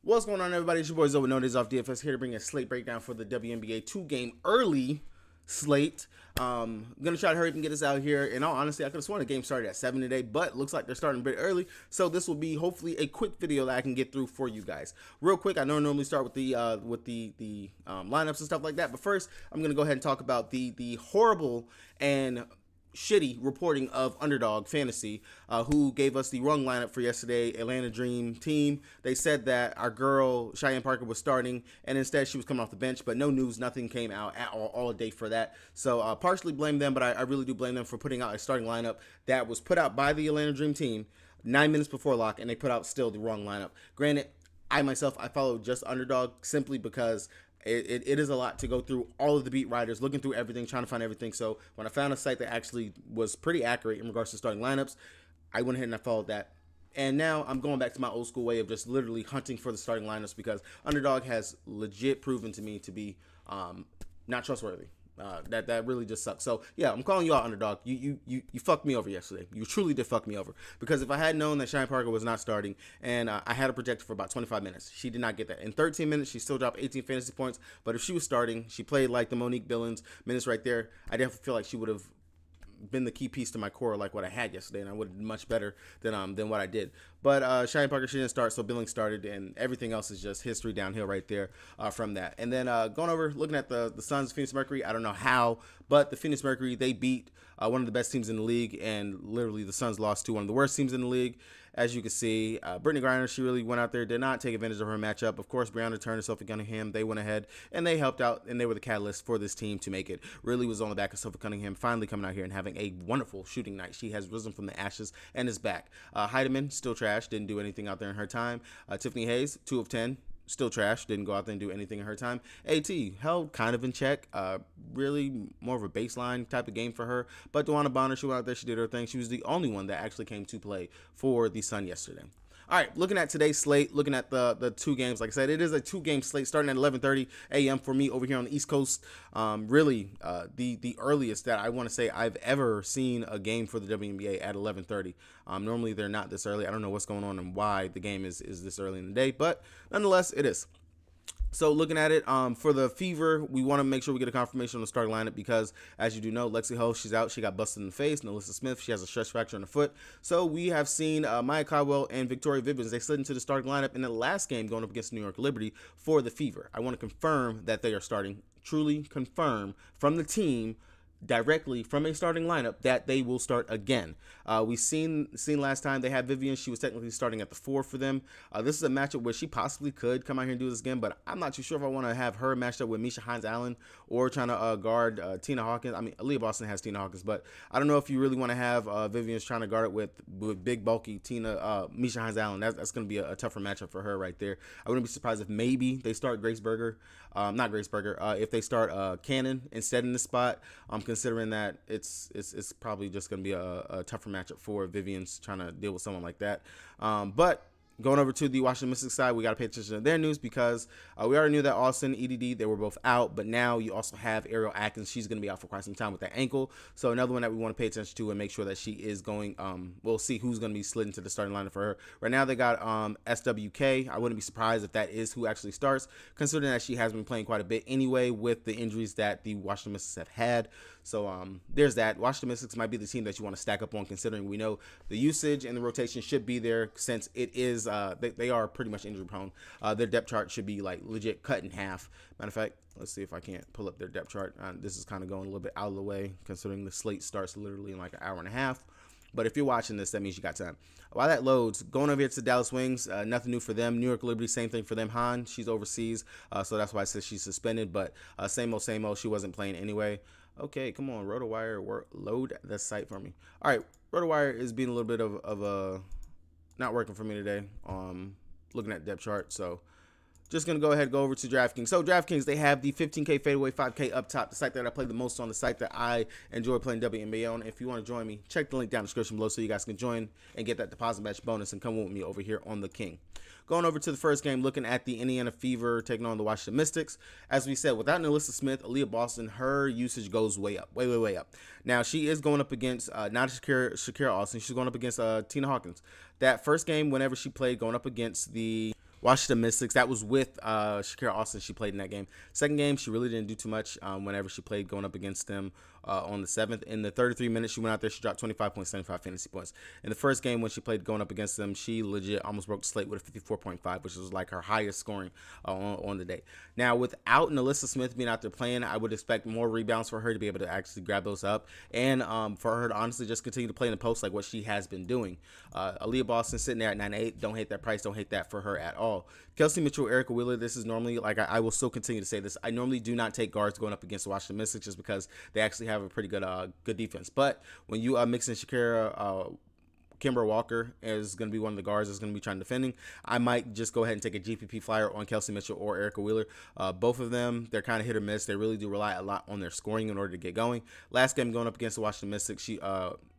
What's going on, everybody? It's your boy Wnba Dfs here to bring a slate breakdown for the WNBA 2-game early slate. I'm gonna try to hurry up and get us out here. In all honesty, I could have sworn the game started at 7 today, but looks like they're starting a bit early. So this will be hopefully a quick video that I can get through for you guys. Real quick, I know I normally start with the lineups and stuff like that, but first I'm gonna go ahead and talk about the horrible and shitty reporting of Underdog Fantasy, who gave us the wrong lineup for yesterday. Atlanta Dream team. They said that our girl Cheyenne Parker was starting, and instead she was coming off the bench. But no news, nothing came out at all day for that. So partially blame them, but I really do blame them for putting out a starting lineup that was put out by the Atlanta Dream team 9 minutes before lock, and they put out still the wrong lineup. Granted, I followed just Underdog simply because it is a lot to go through all of the beat writers, looking through everything, trying to find everything. So when I found a site that actually was pretty accurate in regards to starting lineups, I went ahead and I followed that. And now I'm going back to my old school way of just literally hunting for the starting lineups, because Underdog has legit proven to me to be not trustworthy. That really just sucks. So yeah, I'm calling you out, Underdog. You fucked me over yesterday. You truly did fuck me over, because if I had known that Cheyenne Parker was not starting, and I had her projected for about 25 minutes, she did not get that. In 13 minutes, she still dropped 18 fantasy points. But if she was starting, she played like the Monique Billings minutes right there. I definitely feel like she would have been the key piece to my core like what I had yesterday, and I would have done much better than what I did. But Cheyenne Parker, she didn't start, so Billings started, and everything else is just history downhill right there from that. And then going over, looking at the Suns, Phoenix Mercury, I don't know how, but the Phoenix Mercury, they beat one of the best teams in the league, and literally the Suns lost to one of the worst teams in the league. As you can see, Brittany Griner, she really went out there, did not take advantage of her matchup. Of course, Breonna Turner, Sophie Cunningham, they went ahead and they helped out, and they were the catalyst for this team to make it. Really was on the back of Sophie Cunningham finally coming out here and having a wonderful shooting night. She has risen from the ashes and is back. Heidemann, still trash, didn't do anything out there in her time. Tiffany Hayes, 2 of 10. Still trash, didn't go out there and do anything in her time. AT held kind of in check, really more of a baseline type of game for her. But Dewana Bonner, she went out there, she did her thing. She was the only one that actually came to play for the Sun yesterday. All right, looking at today's slate, looking at the 2 games, like I said, it is a 2-game slate starting at 11:30 a.m. for me over here on the East Coast. Really, the earliest that I want to say I've ever seen a game for the WNBA at 11:30. Normally, they're not this early. I don't know what's going on and why the game is this early in the day, but nonetheless, it is. So looking at it, for the Fever, we want to make sure we get a confirmation on the starting lineup, because, as you do know, Lexi Ho, she's out. She got busted in the face. Nalissa Smith, she has a stress fracture in the foot. So we have seen Maya Caldwell and Victoria Vibbins. They slid into the starting lineup in the last game going up against New York Liberty for the Fever. I want to confirm that they are starting, truly confirm from the team, directly from a starting lineup, that they will start again. We seen last time they had Vivian. She was technically starting at the 4 for them. This is a matchup where she possibly could come out here and do this again, but I'm not too sure if I want to have her matched up with Misha Hines-Allen or trying to guard Tina Hawkins. I mean, Aaliyah Boston has Tina Hawkins, but I don't know if you really want to have Vivian's trying to guard it with big, bulky Misha Hines-Allen. That's going to be a tougher matchup for her right there. I wouldn't be surprised if maybe they start Grace Berger. Not Grace Berger. If they start Cannon instead in the spot, considering that it's probably just going to be a tougher matchup for Vivian's trying to deal with someone like that. But going over to the Washington Mystics side, we got to pay attention to their news, because we already knew that Austin, EDD, they were both out, but now you also have Ariel Atkins. She's going to be out for quite some time with that ankle. So another one that we want to pay attention to and make sure that she is going, we'll see who's going to be slid into the starting lineup for her. Right now they got SWK. I wouldn't be surprised if that is who actually starts, considering that she has been playing quite a bit anyway with the injuries that the Washington Mystics have had. So there's that. Washington Mystics might be the team that you want to stack up on, considering we know the usage and the rotation should be there, since it is they are pretty much injury prone. Their depth chart should be like legit cut in half. Matter of fact, let's see if I can't pull up their depth chart. This is kind of going a little bit out of the way, considering the slate starts literally in like an hour and a half. But if you're watching this, that means you got time. While that loads, going over here to Dallas Wings, nothing new for them. New York Liberty, same thing for them. Han, she's overseas, so that's why I said she's suspended. But same old, she wasn't playing anyway. Okay, come on, RotoWire, load the site for me. All right, RotoWire is being a little bit of a not working for me today. Looking at depth chart, so just gonna go ahead and go over to DraftKings. So DraftKings, they have the 15K fadeaway 5K up top, the site that I play the most on, the site that I enjoy playing WNBA on. If you want to join me, check the link down in the description below so you guys can join and get that deposit match bonus and come with me over here on the King. Going over to the first game, looking at the Indiana Fever taking on the Washington Mystics. As we said, without Nalissa Smith, Aaliyah Boston, her usage goes way up, way up. Now, she is going up against not Shakira Austin. She's going up against Tina Hawkins. That first game, whenever she played, going up against the Washington Mystics. That was with Shakira Austin. She played in that game. Second game, she really didn't do too much whenever she played going up against them on the 7th. In the 33 minutes she went out there, she dropped 25.75 fantasy points. In the first game when she played going up against them, she legit almost broke the slate with a 54.5, which was like her highest scoring on the day. Now, without Nalissa Smith being out there playing, I would expect more rebounds for her to be able to actually grab those up, and for her to honestly just continue to play in the post like what she has been doing. Aaliyah Boston sitting there at 9.8. Don't hate that price. Don't hate that for her at all. Kelsey Mitchell, Erica Wheeler, this is normally, like I will still continue to say this, I normally do not take guards going up against the Washington Mystics just because they actually have a pretty good good defense. But when you mix in Shakira, Kimber Walker is going to be one of the guards that's going to be trying defending, I might just go ahead and take a GPP flyer on Kelsey Mitchell or Erica Wheeler. Both of them, they're kind of hit or miss. They really do rely a lot on their scoring in order to get going. Last game going up against the Washington Mystics,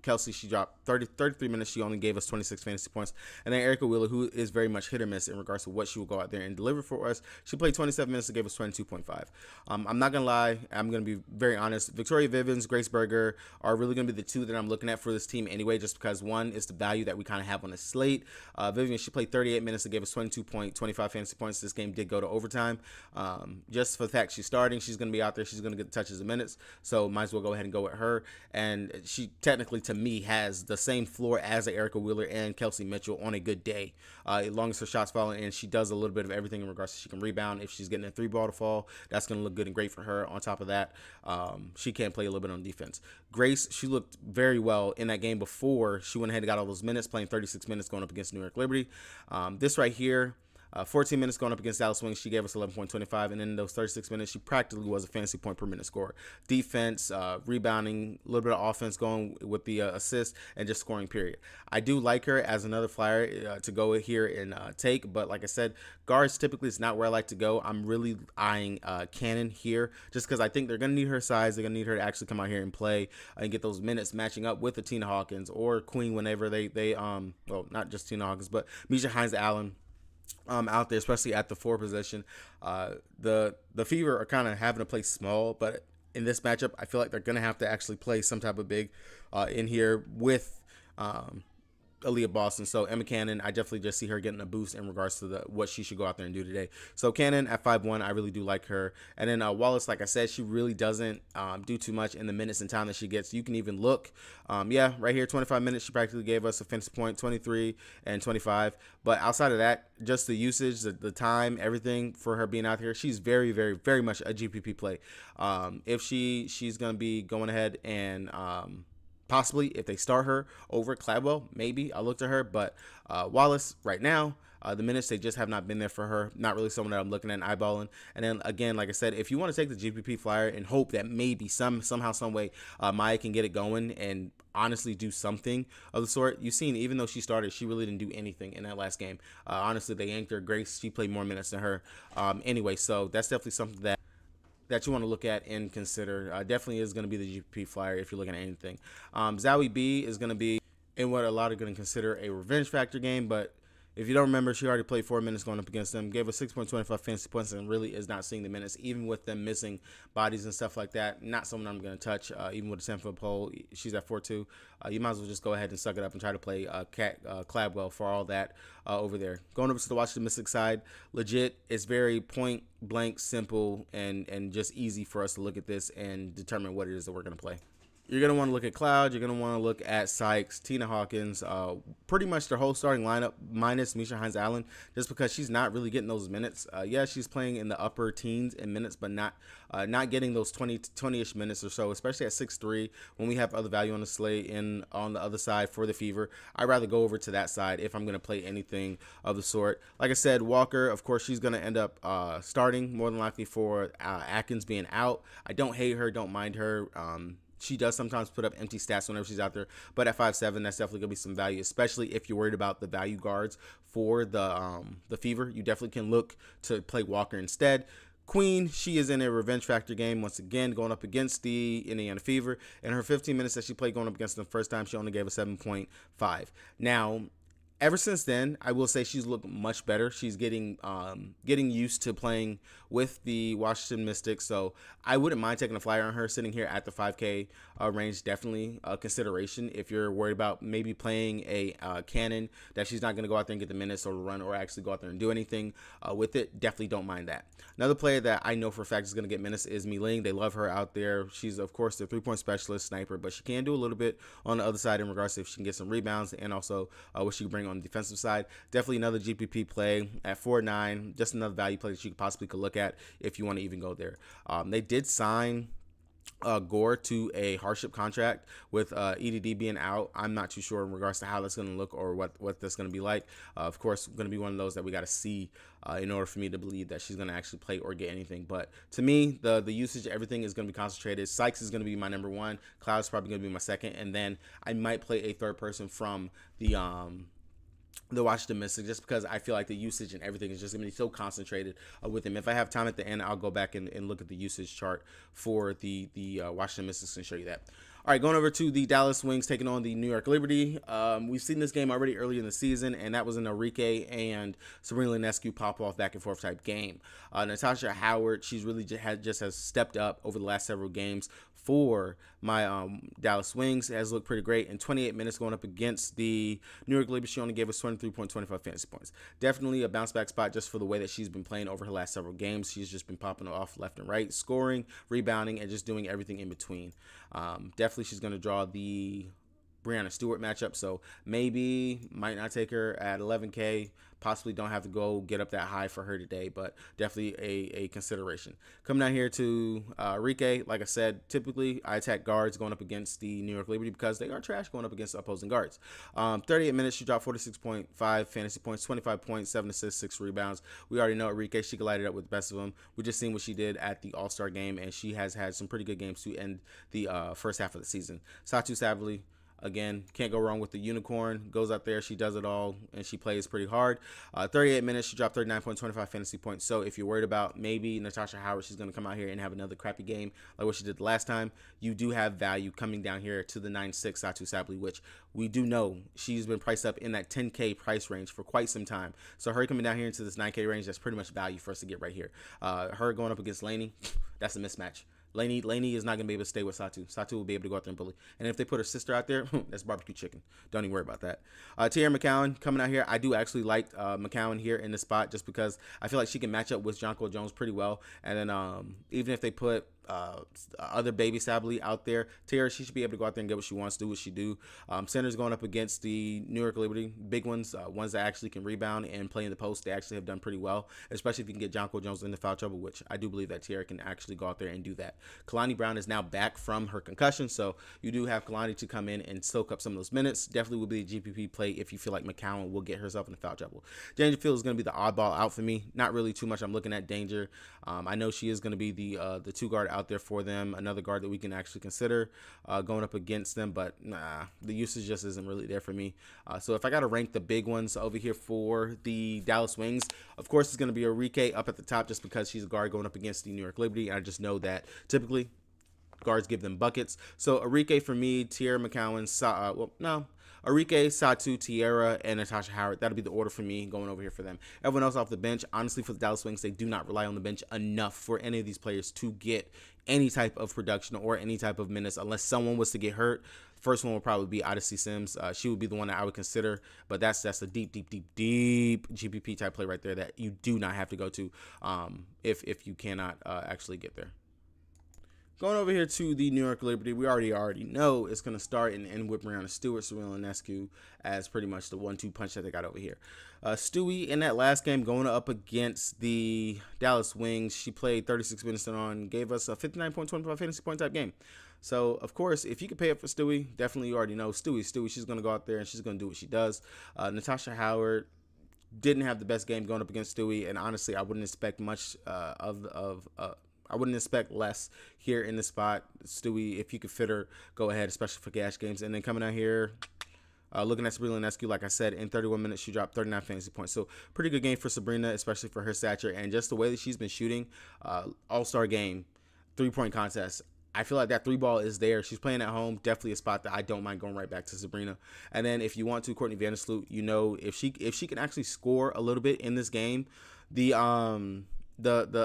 Kelsey, she dropped 33 minutes. She only gave us 26 fantasy points. And then Erica Wheeler, who is very much hit or miss in regards to what she will go out there and deliver for us, she played 27 minutes and gave us 22.5. I'm not going to lie. I'm going to be very honest. Victoria Vivens, Grace Berger are really going to be the two that I'm looking at for this team anyway, just because one is the value that we kind of have on the slate. Vivian, she played 38 minutes and gave us 22.25 fantasy points. This game did go to overtime. Just for the fact she's starting, she's going to be out there. She's going to get the touches and minutes. So might as well go ahead and go with her. And she technically, to me, has the same floor as Erica Wheeler and Kelsey Mitchell on a good day. As long as her shots falling, and she does a little bit of everything in regards to she can rebound. If she's getting a 3-ball to fall, that's going to look good and great for her. On top of that, she can play a little bit on defense. Grace, she looked very well in that game before she went ahead and got all those minutes, playing 36 minutes going up against New York Liberty. This right here, 14 minutes going up against Dallas Wings, she gave us 11.25, and in those 36 minutes, she practically was a fantasy point per minute scorer. Defense, rebounding, a little bit of offense going with the assist, and just scoring, period. I do like her as another flyer to go here and take, but like I said, guards typically is not where I like to go. I'm really eyeing Cannon here, just because I think they're going to need her size. They're going to need her to actually come out here and play and get those minutes matching up with the Tina Hawkins or Queen whenever they well, not just Tina Hawkins, but Misha Hines-Allen. Out there, especially at the 4 position. The Fever are kind of having to play small, but in this matchup, I feel like they're going to have to actually play some type of big in here with Aaliyah Boston. So Emma Cannon, I definitely just see her getting a boost in regards to what she should go out there and do today. So Cannon at 5'1", I really do like her. And then Wallace, like I said, she really doesn't do too much in the minutes and time that she gets. You can even look, yeah, right here, 25 minutes. She practically gave us a fantasy point, 23 and 25. But outside of that, just the usage, the time, everything for her being out here, she's very, very, very much a GPP play. If she's going to be going ahead and possibly, if they start her over Cladwell, maybe I'll look to her. But Wallace, right now, the minutes, they just have not been there for her. Not really someone that I'm looking at and eyeballing. And then, again, like I said, if you want to take the GPP flyer and hope that maybe somehow, some way, Maya can get it going and honestly do something of the sort. You've seen, even though she started, she really didn't do anything in that last game. Honestly, they yanked her. Grace, she played more minutes than her. Anyway, so that's definitely something that you want to look at and consider. Definitely is going to be the GPP flyer if you're looking at anything. Zowie B is going to be in what a lot are going to consider a revenge factor game, but if you don't remember, she already played 4 minutes going up against them, gave us 6.25 fantasy points, and really is not seeing the minutes, even with them missing bodies and stuff like that. Not someone I'm going to touch, even with a 10-foot pole. She's at 4'2". You might as well just go ahead and suck it up and try to play Cladwell for all that over there. Going over to the Washington Mystics side, legit, it's very point blank, simple, and just easy for us to look at this and determine what it is that we're going to play. You're going to want to look at Cloud. You're going to want to look at Sykes, Tina Hawkins, pretty much their whole starting lineup minus Misha Hines-Allen, just because she's not really getting those minutes. Yeah, she's playing in the upper teens in minutes, but not getting those 20-ish minutes or so, especially at 6'3", when we have other value on the slate and on the other side for the Fever. I'd rather go over to that side if I'm going to play anything of the sort. Like I said, Walker, of course, she's going to end up starting more than likely for Atkins being out. I don't hate her, don't mind her. She does sometimes put up empty stats whenever she's out there, but at 5'7", that's definitely gonna be some value, especially if you're worried about the value guards for the Fever. You definitely can look to play Walker instead. Queen, she is in a revenge factor game once again, going up against the Indiana Fever. In her 15 minutes that she played going up against them the first time, she only gave a 7.5. Now, Ever since then, I will say she's looked much better. She's getting used to playing with the Washington Mystics, so I wouldn't mind taking a flyer on her sitting here at the 5K range. Definitely a consideration if you're worried about maybe playing a cannon that she's not going to go out there and get the minutes or run or actually go out there and do anything with it. Definitely don't mind that. Another player that I know for a fact is going to get minutes is Mei. They love her out there. She's, of course, the three-point specialist sniper, but she can do a little bit on the other side in regards to if she can get some rebounds and also what she can bring on the defensive side. Definitely another GPP play at 4.9. Just another value play that you possibly could look at if you want to even go there. They did sign Gore to a hardship contract with EDD being out. I'm not too sure in regards to how that's going to look or what that's going to be like. Of course, going to be one of those that we got to see in order for me to believe that she's going to actually play or get anything. But to me, the usage, everything is going to be concentrated. Sykes is going to be my number one. Cloud's probably going to be my second, and then I might play a third person from the Washington Mystics, just because I feel like the usage and everything is just going to be so concentrated with him. If I have time at the end, I'll go back and look at the usage chart for the Washington Mystics and show you that. All right, going over to the Dallas Wings taking on the New York Liberty. We've seen this game already earlier in the season, and that was an Enrique and Sabrina Ionescu pop-off back-and-forth type game. Natasha Howard, she's really just has stepped up over the last several games for my Dallas Wings. Has looked pretty great. In 28 minutes going up against the New York Liberty, she only gave us 23.25 fantasy points. Definitely a bounce-back spot just for the way that she's been playing over her last several games. She's just been popping off left and right, scoring, rebounding, and just doing everything in between. Definitely she's going to draw the Breanna Stewart matchup, so maybe might not take her at 11K. Possibly don't have to go get up that high for her today, but definitely a consideration. Coming down here to Enrique, like I said, typically I attack guards going up against the New York Liberty because they are trash going up against opposing guards. 38 minutes, she dropped 46.5 fantasy points, 25 points, 7 assists, 6 rebounds. We already know Enrique, she can light it up with the best of them. We just seen what she did at the All-Star game, and she has had some pretty good games to end the first half of the season. Satu Savali, again, can't go wrong with the unicorn. Goes out there, she does it all, and she plays pretty hard. 38 minutes, she dropped 39.25 fantasy points. So if you're worried about maybe Natasha Howard, she's going to come out here and have another crappy game like what she did the last time, you do have value coming down here to the 9.6 Satu Sabley, which we do know she's been priced up in that 10K price range for quite some time. So her coming down here into this 9K range, that's pretty much value for us to get right here. Her going up against Laney, that's a mismatch. Laney is not going to be able to stay with Satu. Satu will be able to go out there and bully. And if they put her sister out there, that's barbecue chicken. Don't even worry about that. Tierra McCowan coming out here. I do actually like McCowan here in this spot just because I feel like she can match up with Jonquil Jones pretty well. And then even if they put other baby Sabley out there, Tierra, she should be able to go out there and get what she wants, do what she do. Centers going up against the New York Liberty, big ones, ones that actually can rebound and play in the post. They actually have done pretty well, especially if you can get Jonquil Jones into foul trouble, which I do believe that Tierra can actually go out there and do that. Kalani Brown is now back from her concussion, so you do have Kalani to come in and soak up some of those minutes. Definitely will be a GPP play if you feel like McCowan will get herself into foul trouble. Dangerfield is going to be the oddball out for me. Not really too much I'm looking at Danger. I know she is going to be the two guard out there for them, another guard that we can actually consider going up against them, but nah, the usage just isn't really there for me. So if I got to rank the big ones over here for the Dallas Wings, of course it's going to be Enrique up at the top just because she's a guard going up against the New York Liberty, and I just know that typically guards give them buckets. So Enrique for me, Tierra McCowan, Enrique, Satu, Tierra, and Natasha Howard. That'll be the order for me going over here for them. Everyone else off the bench, honestly, for the Dallas Wings, they do not rely on the bench enough for any of these players to get any type of production or any type of minutes unless someone was to get hurt. First one would probably be Odyssey Sims. She would be the one that I would consider, but that's a deep GPP type play right there that you do not have to go to if you cannot actually get there. Going over here to the New York Liberty, we already know it's going to start and end with Breanna Stewart, Sabrina Ionescu as pretty much the 1-2 punch that they got over here. Stewie in that last game going up against the Dallas Wings, she played 36 minutes on, gave us a 59.25 fantasy point type game. So, of course, if you could pay up for Stewie, definitely you already know Stewie, she's going to go out there and she's going to do what she does. Natasha Howard didn't have the best game going up against Stewie, and honestly, I wouldn't expect much I wouldn't expect less here in this spot. Stewie, if you could fit her, go ahead, especially for cash games. And then coming out here, looking at Sabrina Ionescu, like I said, in 31 minutes, she dropped 39 fantasy points. So pretty good game for Sabrina, especially for her stature. And just the way that she's been shooting, all-star game, three-point contest. I feel like that 3 ball is there. She's playing at home. Definitely a spot that I don't mind going right back to Sabrina. And then if you want to, Courtney Vandersloot, you know, if she can actually score a little bit in this game, the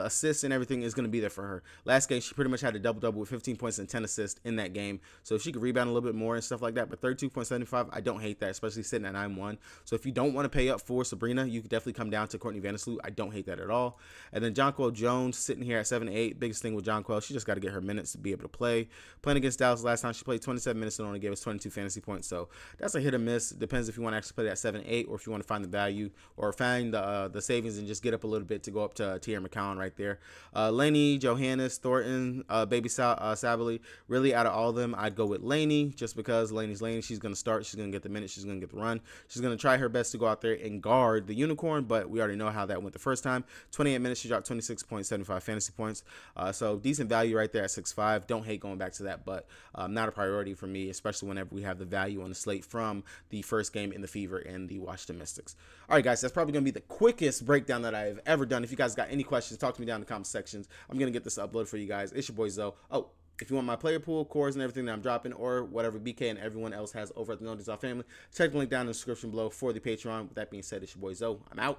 assists and everything is going to be there for her. Last game, she pretty much had a double-double with 15 points and 10 assists in that game. So if she could rebound a little bit more and stuff like that, but 32.75, I don't hate that, especially sitting at 9-1. So if you don't want to pay up for Sabrina, you could definitely come down to Courtney Vandersloot. I don't hate that at all. And then Jonquel Jones sitting here at 7-8. Biggest thing with Jonquel, she just got to get her minutes to be able to play. Playing against Dallas last time, she played 27 minutes and only gave us 22 fantasy points. So that's a hit or miss. Depends if you want to actually play that 7-8 or if you want to find the value or find the savings and just get up a little bit to go up to Tierra McCowan right there. Lainey, Johannes, Thornton, Baby Savely. Really, out of all of them, I'd go with Lainey just because Lainey's Lainey. She's going to start. She's going to get the minutes. She's going to get the run. She's going to try her best to go out there and guard the Unicorn, but we already know how that went the first time. 28 minutes, she dropped 26.75 fantasy points. So decent value right there at 6.5. Don't hate going back to that, but not a priority for me, especially whenever we have the value on the slate from the first game in the Fever and the Washington Mystics. All right, guys, that's probably going to be the quickest breakdown that I've ever done. If you guys got any questions, talk to me down in the comment sections. I'm going to get this uploaded for you guys. It's your boy Zoe. Oh, if you want my player pool, cores, and everything that I'm dropping, or whatever BK and everyone else has over at the 19JULY23 family, check the link down in the description below for the Patreon. With that being said, it's your boy Zoe. I'm out.